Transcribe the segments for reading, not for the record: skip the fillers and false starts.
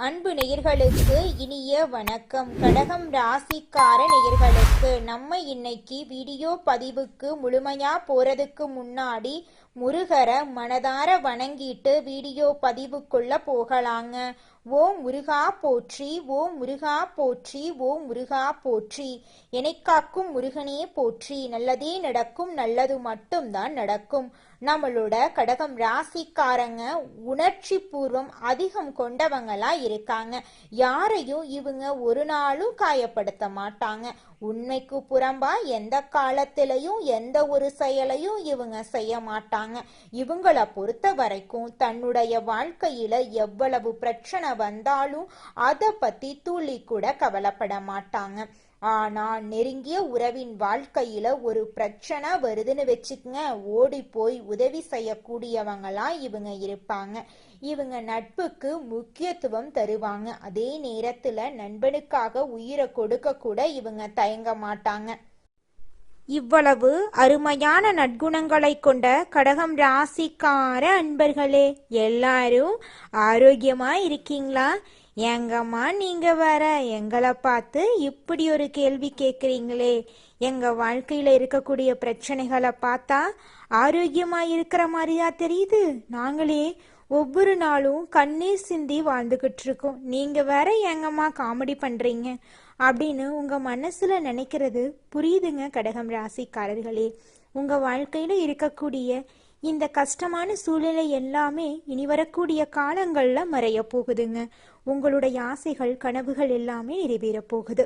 அன்பு நேயர்களுக்கு இனிய வணக்கம். கடகம் ராசிக்கார நேயர்களுக்கு நம்ம இன்னைக்கு வீடியோ பதிவுக்கு முழுமையா போறதுக்கு முன்னாடி முருகரை மனதார வணங்கிட்டு வீடியோ பதிவுக்குள்ள போகலாங்க. ஓம் முருகா போற்றி, ஓம் முருகா போற்றி, ஓம் முருகா போற்றி. காக்கும் முருகனே போற்றி. நல்லதே நடக்கும், நல்லது மட்டும்தான் நடக்கும். நம்மளோட கடகம் ராசிக்காரங்க உணர்ச்சி பூர்வம் அதிகம் கொண்டவங்களா இருக்காங்க. யாரையும் இவங்க ஒரு நாளும் காயப்படுத்த மாட்டாங்க. உண்மைக்கு புறம்பா எந்த காலத்திலையும் எந்த ஒரு செயலையும் இவங்க செய்ய மாட்டாங்க. இவங்கள பொறுத்த வரைக்கும் தன்னுடைய வாழ்க்கையில எவ்வளவு பிரச்சனை வந்தாலும் அதை பத்தி துளி கூட கவலைப்பட மாட்டாங்க. ஆனா நெருங்கிய உறவின் வாழ்க்கையில ஒரு பிரச்சனை வருதுன்னு வச்சுக்கங்க, ஓடி போய் உதவி செய்யக்கூடியவங்களா இவங்க இருப்பாங்க. இவங்க நட்புக்கு முக்கியத்துவம் தருவாங்க. அதே நேரத்துல நண்பனுக்காக உயிரை கொடுக்க கூட இவங்க தயங்க மாட்டாங்க. இவ்வளவு அருமையான நற்குணங்களை கொண்ட கடகம் ராசிக்கார அன்பர்களே, எல்லாரும் ஆரோக்கியமா இருக்கீங்களா? எங்கம்மா நீங்க வர எங்களை பார்த்து இப்படி ஒரு கேள்வி கேட்குறீங்களே? எங்க வாழ்க்கையில இருக்கக்கூடிய பிரச்சனைகளை பார்த்தா ஆரோக்கியமா இருக்கிற மாதிரியா தெரியுது. நாங்களே ஒவ்வொரு நாளும் கண்ணீர் சிந்தி வாழ்ந்துகிட்டு இருக்கோம். நீங்க வேற எங்கம்மா காமெடி பண்றீங்க அப்படின்னு உங்க மனசுல நினைக்கிறது புரியுதுங்க. கடகம் ராசிக்காரர்களே, உங்க வாழ்க்கையில இருக்கக்கூடிய இந்த கஷ்டமான சூழ்நிலை எல்லாமே இனி வரக்கூடிய காலங்கள்ல மறைய போகுதுங்க. உங்களுடைய ஆசைகள் கனவுகள் எல்லாமே நிறைவேற போகுது.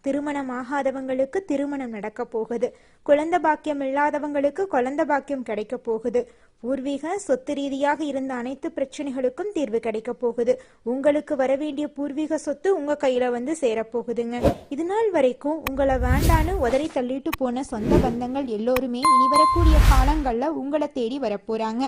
திருமணம் ஆகாதவங்களுக்கு திருமணம் நடக்க போகுது. குழந்தை பாக்கியம் இல்லாதவங்களுக்கு குழந்தை பாக்கியம் கிடைக்க போகுது. பூர்வீக சொத்து ரீதியாக இருந்த அனைத்து பிரச்சனைகளுக்கும் தீர்வு கிடைக்க போகுது. உங்களுக்கு வர வேண்டிய பூர்வீக சொத்து உங்க கையில வந்து சேரப்போகுதுங்க. இது நாள் வரைக்கும் உங்களை வேண்டான்னு உதறி தள்ளிட்டு போன சொந்த பந்தங்கள் எல்லோருமே இனி வரக்கூடிய காலங்கள்ல உங்களை தேடி வரப்போறாங்க.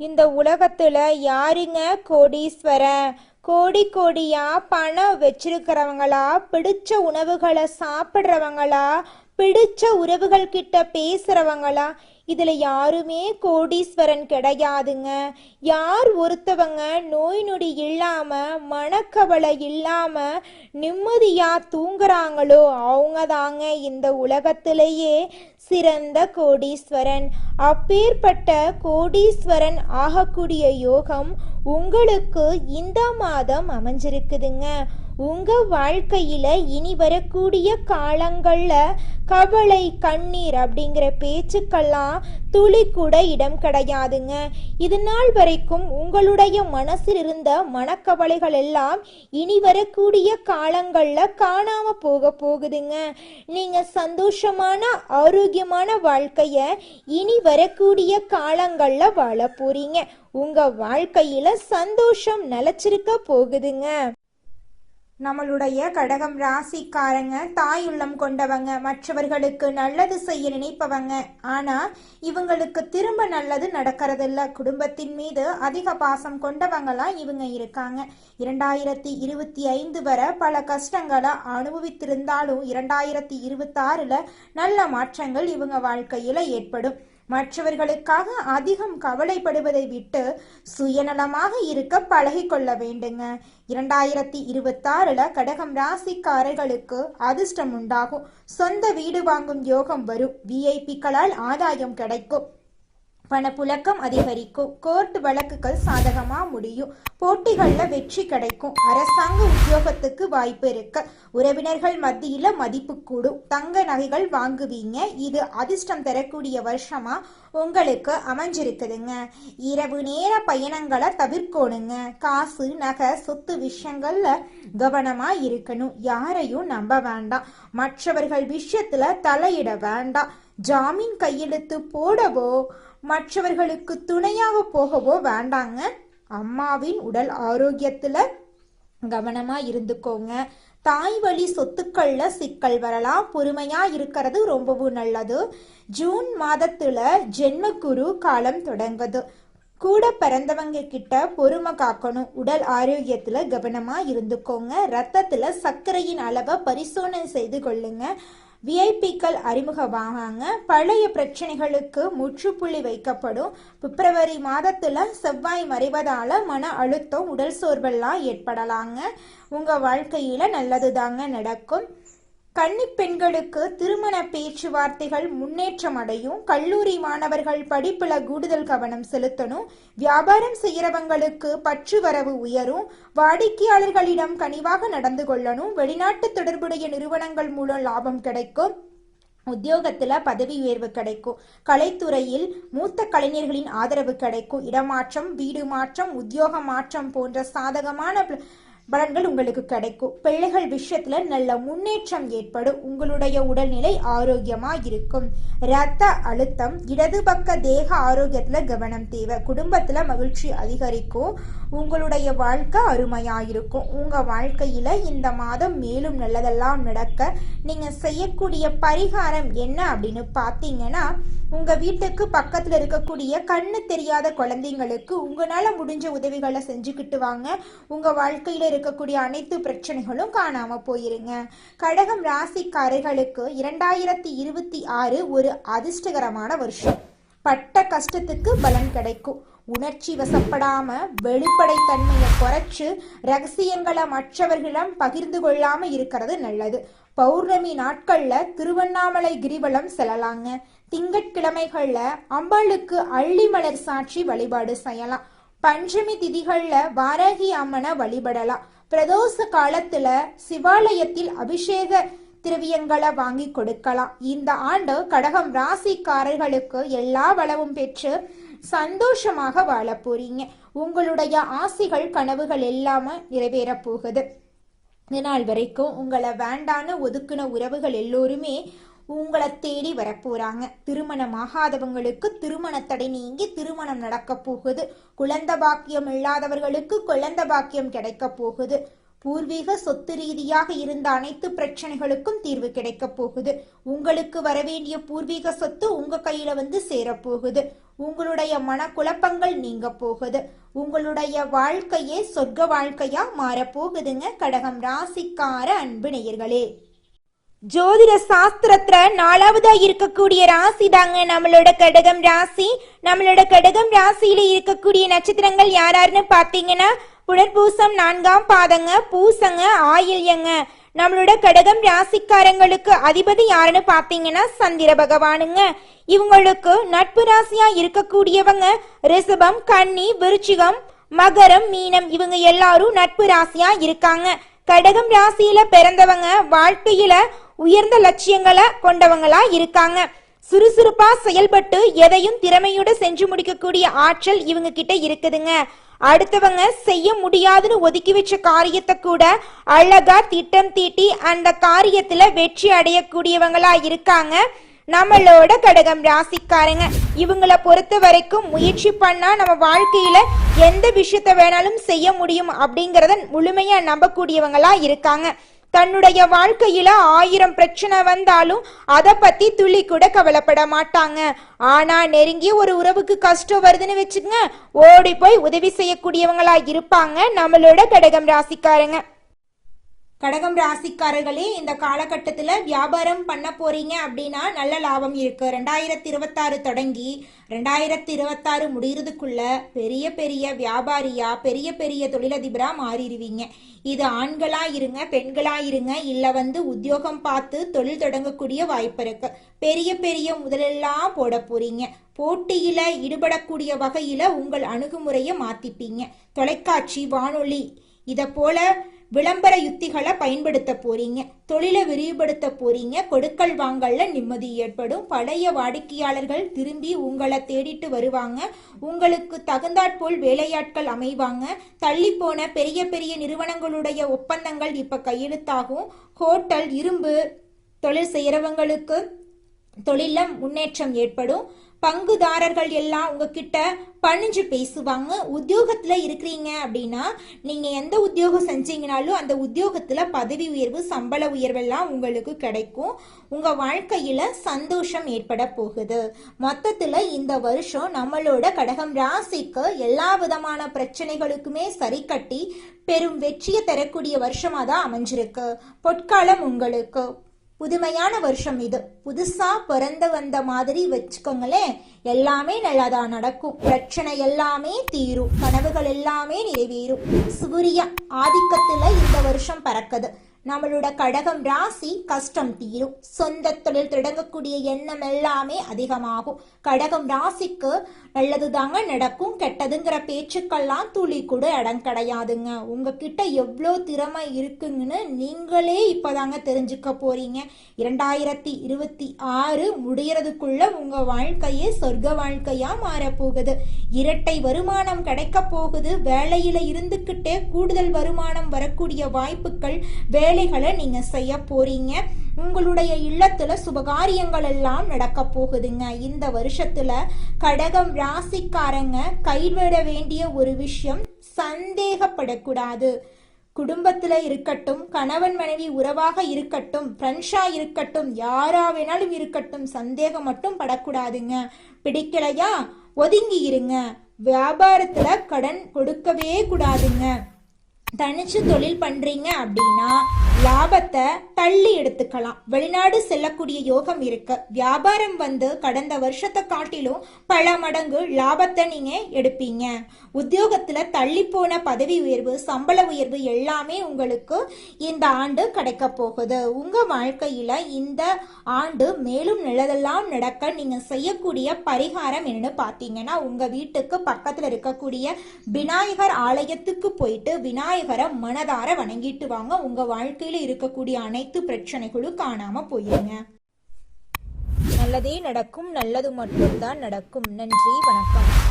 இந்த உலகத்துல யாருங்க கோடீஸ்வரன்? கோடி கோடியா பணம் வச்சிருக்கிறவங்களா, பிடிச்ச உணவுகளை சாப்பிட்றவங்களா, பிடிச்ச உறவுகள் கிட்ட பேசுறவங்களா? இதுல யாருமே கோடீஸ்வரன் கிடையாதுங்க. யார் ஒருத்தவங்க நோய் நொடி இல்லாம மனக்கவலை இல்லாம நிம்மதியா தூங்குறாங்களோ அவங்க தாங்க இந்த உலகத்திலேயே சிறந்த கோடீஸ்வரன். அப்பேற்பட்ட கோடீஸ்வரன் ஆகக்கூடிய யோகம் உங்களுக்கு இந்த மாதம் அமைஞ்சிருக்குதுங்க. உங்க வாழ்க்கையில இனி வரக்கூடிய காலங்கள்ல கவலை கண்ணீர் அப்படிங்கிற பேச்சுக்கெல்லாம் துளி கூட இடம் கிடையாதுங்க. இது நாள் வரைக்கும் உங்களுடைய மனசில் இருந்த மனக்கவலைகள் எல்லாம் இனி வரக்கூடிய காலங்கள்ல காணாம போகுதுங்க. நீங்க சந்தோஷமான ஆரோக்கியமான வாழ்க்கைய இனி வரக்கூடிய காலங்கள்ல வாழ போறீங்க. உங்க வாழ்க்கையில சந்தோஷம் நிலைச்சிருக்க போகுதுங்க. நம்மளுடைய கடகம் ராசிக்காரங்க தாயுள்ளம் கொண்டவங்க, மற்றவர்களுக்கு நல்லது செய்ய நினைப்பவங்க. ஆனா இவங்களுக்கு திரும்ப நல்லது நடக்கிறதில்ல. குடும்பத்தின் மீது அதிக பாசம் கொண்டவங்களா இவங்க இருக்காங்க. 2025 வரை பல கஷ்டங்களை அனுபவித்திருந்தாலும் 2026ல நல்ல மாற்றங்கள் இவங்க வாழ்க்கையில ஏற்படும். மற்றவர்களுக்காக அதிகம் கவலைப்படுவதை விட்டு சுயநலமாக இருக்க பழகி கொள்ள வேண்டுங்க. 2026ல கடகம் ராசிக்காரர்களுக்கு அதிர்ஷ்டம் உண்டாகும். சொந்த வீடு வாங்கும் யோகம் வரும். விஐபிக்களால் ஆதாயம் கிடைக்கும். பணப்புழக்கம் அதிகரிக்கும். கோர்ட் வழக்குகள் சாதகமா முடியும். போட்டிகள்ல வெற்றி கிடைக்கும். அரசாங்க உத்தியோகத்துக்கு வாய்ப்பு இருக்கு. உறவினர்கள் மத்தியில மதிப்பு கூடும். தங்க நகைகள் வாங்குவீங்க. இது அதிர்ஷ்டம் தரக்கூடிய வருஷமா உங்களுக்கு அமைஞ்சிருக்குதுங்க. இரவு நேர பயணங்களை தவிர்க்கணுங்க. காசு நகை சொத்து விஷயங்கள்ல கவனமா இருக்கணும். யாரையும் நம்ப வேண்டாம். மற்றவர்கள் விஷயத்துல தலையிட வேண்டாம். ஜாமீன் கையெழுத்து போடவோ மற்றவர்களுக்கு துணையாக போகவோ வேண்டாங்க. அம்மாவின் உடல் ஆரோக்கியத்துல கவனமா இருந்துக்கோங்க. தாய் வழி சொத்துக்கள்ல சிக்கல் வரலாம். பொறுமையா இருக்கிறது ரொம்பவும் நல்லது. ஜூன் மாதத்துல ஜென்மகுரு காலம் தொடங்குது. கூட பிறந்தவங்க கிட்ட பொறுமை காக்கணும். உடல் ஆரோக்கியத்துல கவனமா இருந்துக்கோங்க. ரத்தத்துல சர்க்கரையின் அளவை பரிசோதனை செய்து கொள்ளுங்க. விஐபிக்கள் அறிமுகமாகாங்க. பழைய பிரச்சனைகளுக்கு முற்றுப்புள்ளி வைக்கப்படும். பிப்ரவரி மாதத்துல செவ்வாய் மறைவதால மன அழுத்தம், உடல் சோர்வெல்லாம் ஏற்படலாங்க. உங்க வாழ்க்கையில நல்லது தாங்க நடக்கும். கன்னி பெண்களுக்கு திருமண பேச்சுவார்த்தைகள் முன்னேற்றம் அடையும். கல்லூரி மாணவர்கள் படிப்புல கூடுதல் கவனம் செலுத்தணும். வியாபாரம் செய்யறவங்களுக்கு பற்று வரவு உயரும். வாடிக்கையாளர்களிடம் கனிவாக நடந்து கொள்ளணும். வெளிநாட்டு தொடர்புடைய நிறுவனங்கள் மூலம் லாபம் கிடைக்கும். உத்தியோகத்துல பதவி உயர்வு கிடைக்கும். கலைத்துறையில் மூத்த கலைஞர்களின் ஆதரவு கிடைக்கும். இடமாற்றம், வீடு மாற்றம், உத்தியோக மாற்றம் போன்ற சாதகமான பலன்கள் உங்களுக்கு கிடைக்கும். பிள்ளைகள் விஷயத்துல நல்ல முன்னேற்றம் ஏற்படும். உங்களுடைய உடல்நிலை ஆரோக்கியமா இருக்கும். இரத்த அழுத்தம், இடது பக்க தேக ஆரோக்கியத்துல கவனம் தேவை. குடும்பத்துல மகிழ்ச்சி அதிகரிக்கும். உங்களுடைய வாழ்க்கை அருமையா இருக்கும். உங்க வாழ்க்கையில இந்த மாதம் மேலும் நல்லதெல்லாம் நடக்க நீங்க செய்யக்கூடிய பரிகாரம் என்ன அப்படின்னு பாத்தீங்கன்னா, உங்க வீட்டுக்கு பக்கத்துல இருக்கக்கூடிய கண்ணு தெரியாத குழந்தைங்களுக்கு உங்களால முடிஞ்ச உதவிகளை செஞ்சுக்கிட்டு வாங்க. உங்க வாழ்க்கையில இருக்கக்கூடிய அனைத்து பிரச்சனைகளும் காணாம போயிருங்க. கடகம் ராசிக்காரர்களுக்கு 2026 ஒரு அதிர்ஷ்டகரமான வருஷம். பட்ட கஷ்டத்துக்கு பலன் கிடைக்கும். உணர்ச்சி வசப்படாம வெளிப்படைத்தன்மையை குறைச்சு ரகசியங்களை மற்றவர்களிடம் பகிர்ந்து கொள்ளாம இருக்கிறது நல்லது. பௌர்ணமி நாட்கள்ல திருவண்ணாமலை கிரிவலம் செல்லலாங்க. திங்கட்கிழமைகள்ல அம்பாளுக்கு அள்ளி மலர் சாட்சி வழிபாடு செய்யலாம். பஞ்சமி திதிகள்ல வாராகி அம்மனை வழிபடலாம். பிரதோஷ காலத்துல சிவாலயத்தில் அபிஷேக திரவியங்களை வாங்கி கொடுக்கலாம். இந்த ஆண்டு கடகம் ராசிக்காரர்களுக்கு எல்லா வளமும் பெற்று சந்தோஷமாக வாழ போறீங்க. உங்களுடைய ஆசைகள், கனவுகள் எல்லாமே நிறைவேற போகுது. இதனால் வரைக்கும் உங்களை வேண்டான்னு ஒதுக்குன உறவுகள் எல்லோருமே உங்களை தேடி வரப்போறாங்க. திருமணம் ஆகாதவங்களுக்கு திருமண தடை நீங்கி திருமணம் நடக்க போகுது. குழந்தை பாக்கியம் இல்லாதவர்களுக்கு குழந்தை பாக்கியம் கிடைக்க போகுது. பூர்வீக சொத்து ரீதியாக இருந்த அனைத்து பிரச்சனைகளுக்கும் தீர்வு கிடைக்க போகுது. உங்களுக்கு வரவேண்டிய பூர்வீக சொத்து உங்க கையில வந்து சேரப்போகுது. உங்களுடைய மனக்குழப்பங்கள் நீங்க போகுது. உங்களுடைய வாழ்க்கையே சொர்க்க வாழ்க்கையா மாறப்போகுதுங்க. கடகம் ராசிக்கார அன்பு நேயர்களே, ஜோதிட சாஸ்திரத்துல 4வதா இருக்கக்கூடிய ராசி தாங்க நம்மளோட கடகம் ராசி. நம்மளோட கடகம் ராசியில இருக்கக்கூடிய நட்சத்திரங்கள் யாராருன்னு பாத்தீங்கன்னா, புனர்பூசம் 4ஆம் பாதங்க, பூசங்க, ஆயில்யங்க. நம்மளோட கடகம் ராசிக்காரங்களுக்கு அதிபதி யாருன்னு பாத்தீங்கன்னா சந்திர பகவானுங்க. இவங்களுக்கு நட்பு ராசியா இருக்கக்கூடியவங்க ரிஷபம், கன்னி, விருச்சிகம், மகரம், மீனம். இவங்க எல்லாரும் நட்பு ராசியா இருக்காங்க. கடகம் ராசியில பிறந்தவங்க வாழ்க்கையில உயர்ந்த லட்சியங்களை கொண்டவங்களா இருக்காங்க. சுறுசுறுப்பா செயல்பட்டு எதையும் திறமையோட செஞ்சு முடிக்கக்கூடிய ஆற்றல் இவங்க கிட்ட இருக்குதுங்க. அடுத்தவங்க செய்ய முடியாதுன்னு ஒதுக்கி வச்ச காரியத்தை கூட அழகா திட்டம் தீட்டி அந்த காரியத்துல வெற்றி அடையக்கூடியவங்களா இருக்காங்க நம்மளோட கடகம் ராசிக்காரங்க. இவங்களை பொறுத்த வரைக்கும் முயற்சி பண்ணா நம்ம வாழ்க்கையில எந்த விஷயத்த வேணாலும் செய்ய முடியும் அப்படிங்கறத முழுமையா நம்பக்கூடியவங்களா இருக்காங்க. தன்னுடைய வாழ்க்கையில 1000 பிரச்சனை வந்தாலும் அதை பத்தி துளி கூட கவலைப்பட மாட்டாங்க. ஆனா நெருங்கிய ஒரு உறவுக்கு கஷ்டம் வருதுன்னு வச்சுக்கங்க, ஓடி போய் உதவி செய்யக்கூடியவங்களா இருப்பாங்க நம்மளோட கடகம் ராசிக்காரங்க. கடகம் ராசிக்காரர்களே, இந்த காலகட்டத்தில் வியாபாரம் பண்ண போறீங்க அப்படின்னா நல்ல லாபம் இருக்கு. 2026 தொடங்கி 2026 முடிகிறதுக்குள்ள பெரிய பெரிய வியாபாரியா, பெரிய பெரிய தொழிலதிபரா மாறிடுவீங்க. இது ஆண்களா இருங்க, பெண்களா இருங்க, இல்ல உத்தியோகம் பார்த்து தொழில் தொடங்கக்கூடிய வாய்ப்பு இருக்கு. பெரிய பெரிய முதலெல்லாம் போட போறீங்க. போட்டியில ஈடுபடக்கூடிய வகையில உங்கள் அணுகுமுறையை மாத்திப்பீங்க. தொலைக்காட்சி, வானொலி இத போல விளம்பர யுத்திகளை பயன்படுத்த போறீங்க. தொழிலை விரிவுபடுத்த போறீங்க. கொடுக்கல் வாங்கல்ல நிம்மதி ஏற்படும். பழைய வாடிக்கையாளர்கள் திரும்பி உங்களை தேடிட்டு வருவாங்க. உங்களுக்கு தகுந்தாற்போல் வேலையாட்கள் அமைவாங்க. தள்ளி போன பெரிய பெரிய நிறுவனங்களுடைய ஒப்பந்தங்கள் இப்ப கையெழுத்தாகும். ஹோட்டல், இரும்பு தொழில் செய்யறவங்களுக்கு தொழில முன்னேற்றம் ஏற்படும். பங்குதாரர்கள் எல்லாம் உங்ககிட்ட பணிஞ்சு பேசுவாங்க. உத்தியோகத்துல இருக்கிறீங்க அப்படின்னா நீங்க எந்த உத்தியோகம் செஞ்சீங்கனாலும் அந்த உத்தியோகத்துல பதவி உயர்வு, சம்பள உயர்வெல்லாம் உங்களுக்கு கிடைக்கும். உங்க வாழ்க்கையில சந்தோஷம் ஏற்பட போகுது. மொத்தத்துல இந்த வருஷம் நம்மளோட கடகம் ராசிக்கு எல்லா விதமான பிரச்சனைகளுக்குமே சரி கட்டி பெரும் வெற்றியை தரக்கூடிய வருஷமா தான் அமைஞ்சிருக்கு. பொற்காலம் உங்களுக்கு. புதுமையான வருஷம் இது. புதுசா பிறந்து வந்த மாதிரி வச்சுக்கோங்களேன். எல்லாமே நல்லதா நடக்கும். பிரச்சனை எல்லாமே தீரும். கனவுகள் எல்லாமே நிறைவேறும். சூரிய ஆதிக்கத்துல இந்த வருஷம் பறக்குது. நம்மளோட கடகம் ராசி கஷ்டம் தீரும். சொந்த தொழில் தொடங்கக்கூடிய எண்ணம் எல்லாமே அதிகமாகும். கடகம் ராசிக்கு நல்லது தாங்க நடக்கும். கெட்டதுங்கிற பேச்சுக்கெல்லாம் துளி கூட இடம் கிடையாதுங்க. உங்ககிட்ட எவ்வளோ திறமை இருக்குங்கன்னு நீங்களே இப்பதாங்க தெரிஞ்சுக்க போறீங்க. 2026 முடியறதுக்குள்ள உங்க வாழ்க்கையே சொர்க்க வாழ்க்கையா மாறப்போகுது. இரட்டை வருமானம் கிடைக்க போகுது. வேலையில இருந்துகிட்டே கூடுதல் வருமானம் வரக்கூடிய வாய்ப்புகள், வேலைகளை நீங்க செய்ய போறீங்க. உங்களுடைய இல்லத்துல சுபகாரியங்கள் எல்லாம் நடக்க போகுதுங்க. இந்த வருஷத்துல கடகம் ராசிக்காரங்க கைவிட வேண்டிய ஒரு விஷயம், சந்தேகப்படக்கூடாது. குடும்பத்துல இருக்கட்டும், கணவன் மனைவி உறவாக இருக்கட்டும், ஃப்ரெண்ட்ஸா இருக்கட்டும், யாரா வேணாலும் இருக்கட்டும், சந்தேகம் மட்டும் படக்கூடாதுங்க. பிடிக்கலையா ஒதுங்கி இருங்க. வியாபாரத்துல கடன் கொடுக்கவே கூடாதுங்க. தனிச்சு தொழில் பண்றீங்க அப்படின்னா லாபத்தை தள்ளி எடுத்துக்கலாம். வெளிநாடு செல்லக்கூடிய யோகம் இருக்கு. வியாபாரம் கடந்த வருஷத்தை காட்டிலும் பல மடங்கு லாபத்தை நீங்க எடுப்பீங்க. உத்தியோகத்துல தள்ளி போன பதவி உயர்வு, சம்பள உயர்வு எல்லாமே உங்களுக்கு இந்த ஆண்டு கிடைக்க போகுது. உங்க வாழ்க்கையில இந்த ஆண்டு மேலும் நல்லதெல்லாம் நடக்க நீங்க செய்யக்கூடிய பரிகாரம் என்னன்னு பாத்தீங்கன்னா, உங்க வீட்டுக்கு பக்கத்துல இருக்கக்கூடிய விநாயகர் ஆலயத்துக்கு போயிட்டு விநாயகரை மனதார வணங்கிட்டு வாங்க. உங்க வாழ்க்கையில இருக்கக்கூடிய அனைத்து பிரச்சனைகளும் காணாம போயிருங்க. நல்லதே நடக்கும். நல்லது மட்டும்தான் நடக்கும். நன்றி, வணக்கம்.